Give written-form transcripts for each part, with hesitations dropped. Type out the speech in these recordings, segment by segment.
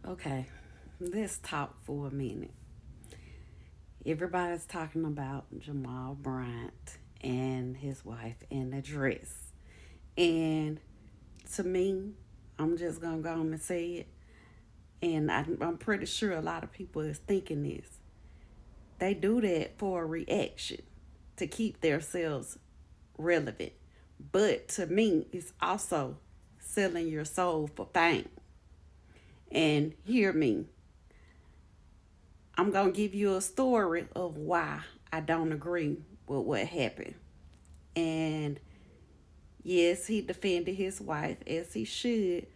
Okay, let's talk for a minute. Everybody's talking about Jamal Bryant and his wife and the dress. And to me, I'm just going to go on and say it. And I'm pretty sure a lot of people is thinking this. They do that for a reaction to keep themselves relevant. But to me, it's also selling your soul for fame. And hear me, I'm going to give you a story of why I don't agree with what happened. And yes, he defended his wife as he should,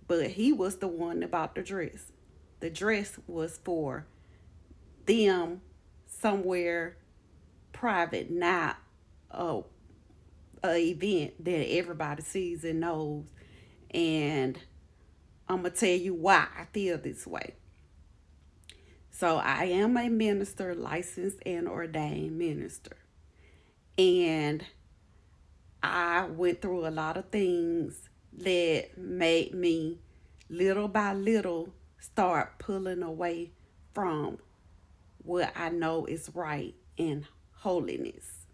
but he was the one about the dress. The dress was for them somewhere private, not a, a event that everybody sees and knows. And I'm going to tell you why I feel this way. So I am a minister, licensed and ordained minister. And I went through a lot of things that made me little by little start pulling away from what I know is right and holiness.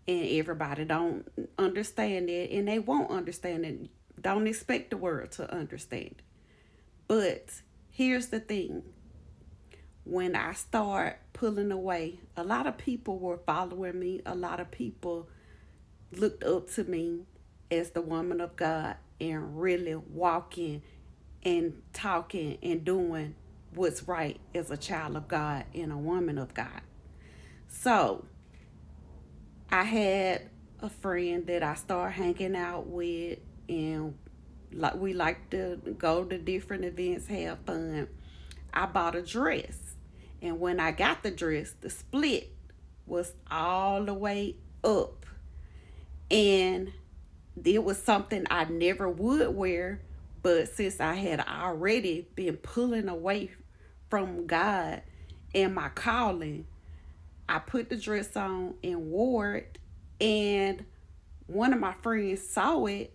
And everybody don't understand it, and they won't understand it. Don't expect the world to understand it. But here's the thing. When I start pulling away, a lot of people were following me. A lot of people looked up to me as the woman of God and really walking and talking and doing what's right as a child of God and a woman of God. So I had a friend that I started hanging out with, and like we like to go to different events, have fun. I bought a dress, and when I got the dress, the split was all the way up, and it was something I never would wear. But since I had already been pulling away from God and my calling, I put the dress on and wore it. And one of my friends saw it,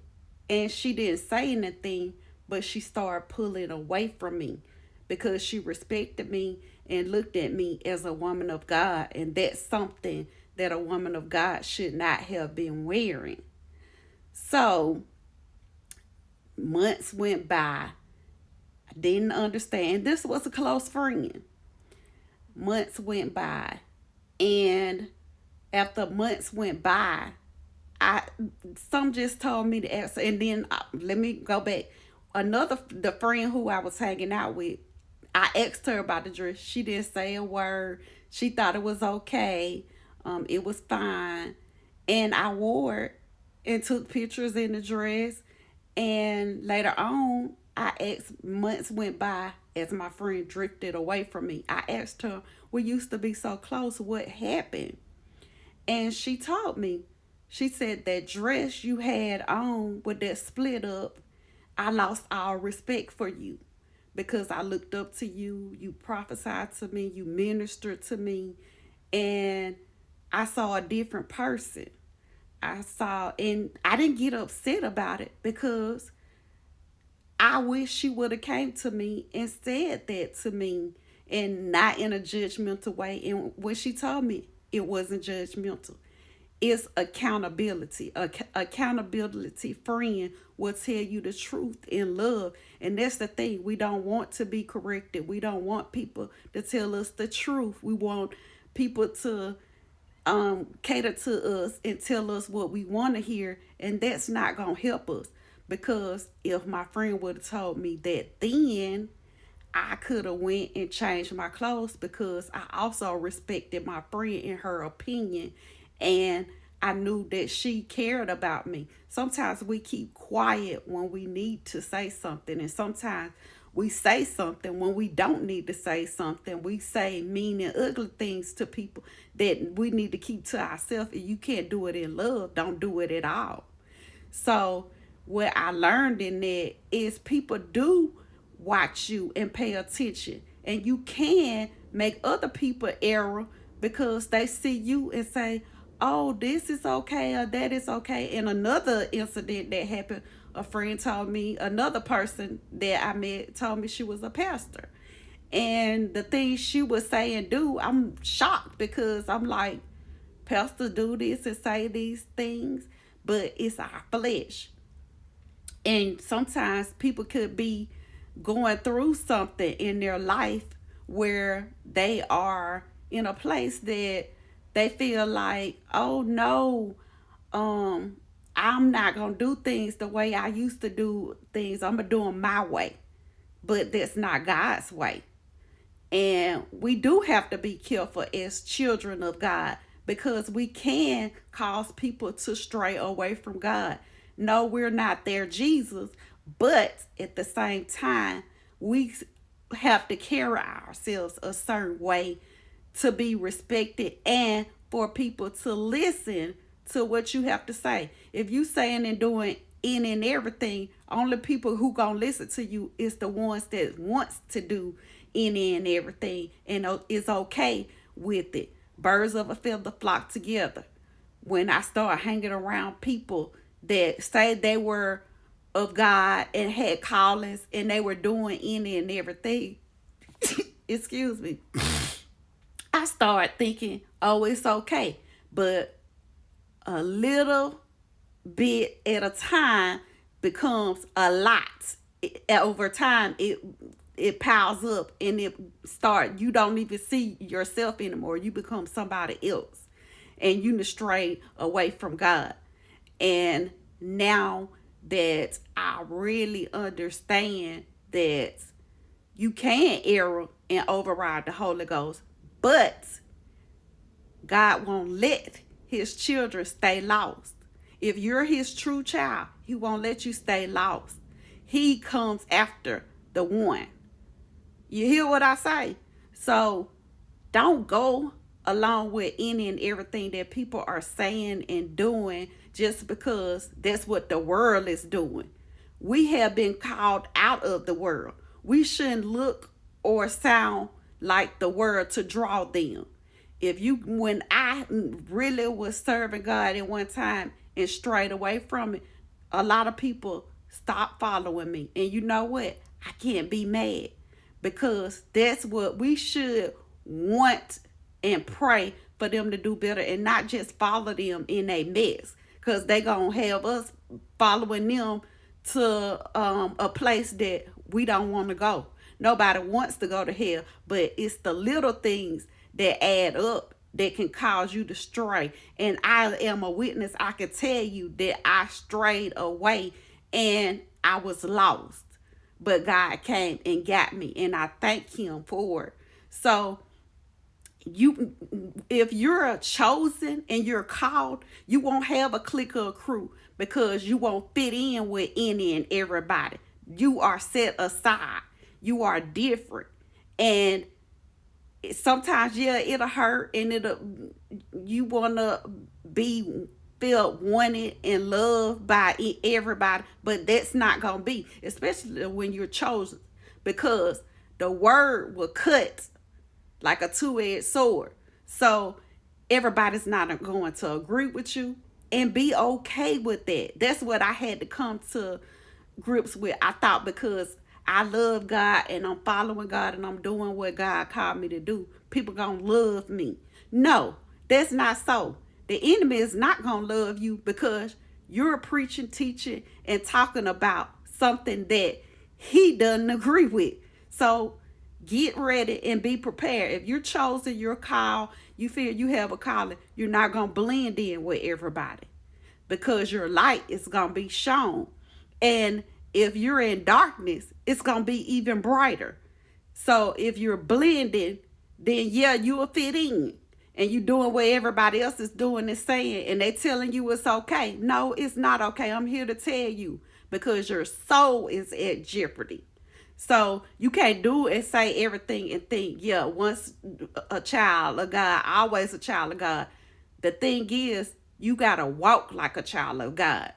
and she didn't say anything, but she started pulling away from me because she respected me and looked at me as a woman of God. And that's something that a woman of God should not have been wearing. So months went by. I didn't understand. This was a close friend. Months went by. And after months went by, I some just told me to ask. And then let me go back. Another the friend who I was hanging out with, I asked her about the dress. She didn't say a word. She thought it was okay. It was fine, and I wore it and took pictures in the dress. And later on, I asked. Months went by as my friend drifted away from me. I asked her, "We used to be so close. What happened?" And she told me, she said that dress you had on with that split up, I lost all respect for you because I looked up to you. You prophesied to me, you ministered to me, and I saw a different person. I saw, and I didn't get upset about it because I wish she would have came to me and said that to me, and not in a judgmental way. And when she told me, it wasn't judgmental. It's accountability. Accountability friend will tell you the truth in love. And that's the thing. We don't want to be corrected. We don't want people to tell us the truth. We want people to cater to us and tell us what we want to hear, and that's not gonna help us. Because if my friend would have told me that then, I could have went and changed my clothes because I also respected my friend in her opinion, and I knew that she cared about me. Sometimes we keep quiet when we need to say something, and sometimes we say something when we don't need to say something. We say mean and ugly things to people that we need to keep to ourselves. And you can't do it in love, don't do it at all. So what I learned in that is people do watch you and pay attention. And you can make other people error because they see you and say, oh, this is okay or that is okay. And another incident that happened, a friend told me, another person that I met told me she was a pastor. And the things she would say and do, I'm shocked because I'm like, pastors do this and say these things, but it's our flesh. And sometimes people could be going through something in their life where they are in a place that they feel like, oh no, um, I'm not gonna do things the way I used to do things. I'm gonna do them my way, but that's not God's way. And we do have to be careful as children of God because we can cause people to stray away from God. No, we're not their Jesus, but at the same time, we have to carry ourselves a certain way to be respected and for people to listen to what you have to say. If you saying and doing in and everything, only people who gonna listen to you is the ones that wants to do any and everything and is okay with it. Birds of a feather flock together. When I start hanging around people that say they were of God and had callings and they were doing any and everything, excuse me, I start thinking, oh, it's okay. But a little bit at a time becomes a lot. Over time, it piles up and you don't even see yourself anymore. You become somebody else and you stray away from God. And now that I really understand that you can err and override the Holy Ghost, but God won't let his children stay lost. If you're his true child, he won't let you stay lost. He comes after the one. You hear what I say? So don't go along with any and everything that people are saying and doing just because that's what the world is doing. We have been called out of the world. We shouldn't look or sound like the world to draw them. When I really was serving God at one time and strayed away from it, a lot of people stopped following me. And you know what? I can't be mad because that's what we should want and pray for them to do better and not just follow them in a mess because they gonna have us following them to a place that we don't want to go. Nobody wants to go to hell, but it's the little things that add up that can cause you to stray. And I am a witness. I can tell you that I strayed away and I was lost, but God came and got me, and I thank him for it. So if you're chosen and you're called, you won't have a clique or a crew because you won't fit in with any and everybody. You are set aside. You are different. And sometimes, yeah, it'll hurt and you want to be felt wanted and loved by everybody, but that's not going to be, especially when you're chosen, because the word will cut like a two-edged sword. So everybody's not going to agree with you, and be okay with that. That's what I had to come to grips with. I thought because I love God and I'm following God and I'm doing what God called me to do, people gonna love me. No, that's not so. The enemy is not gonna love you because you're preaching, teaching, and talking about something that he doesn't agree with. So get ready and be prepared. If you're chosen, you're called, you feel you have a calling, you're not gonna blend in with everybody because your light is gonna be shown. And if you're in darkness, it's going to be even brighter. So if you're blending, then yeah, you will fit in. And you're doing what everybody else is doing and saying, and they telling you it's okay. No, it's not okay. I'm here to tell you because your soul is at jeopardy. So you can't do and say everything and think, yeah, once a child of God, always a child of God. The thing is, you got to walk like a child of God.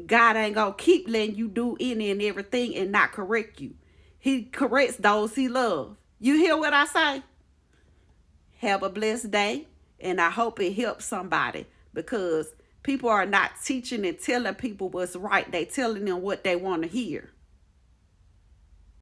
God ain't gonna keep letting you do any and everything and not correct you. He corrects those he loves. You hear what I say? Have a blessed day, and I hope it helps somebody because People are not teaching and telling people what's right. They telling them what they want to hear.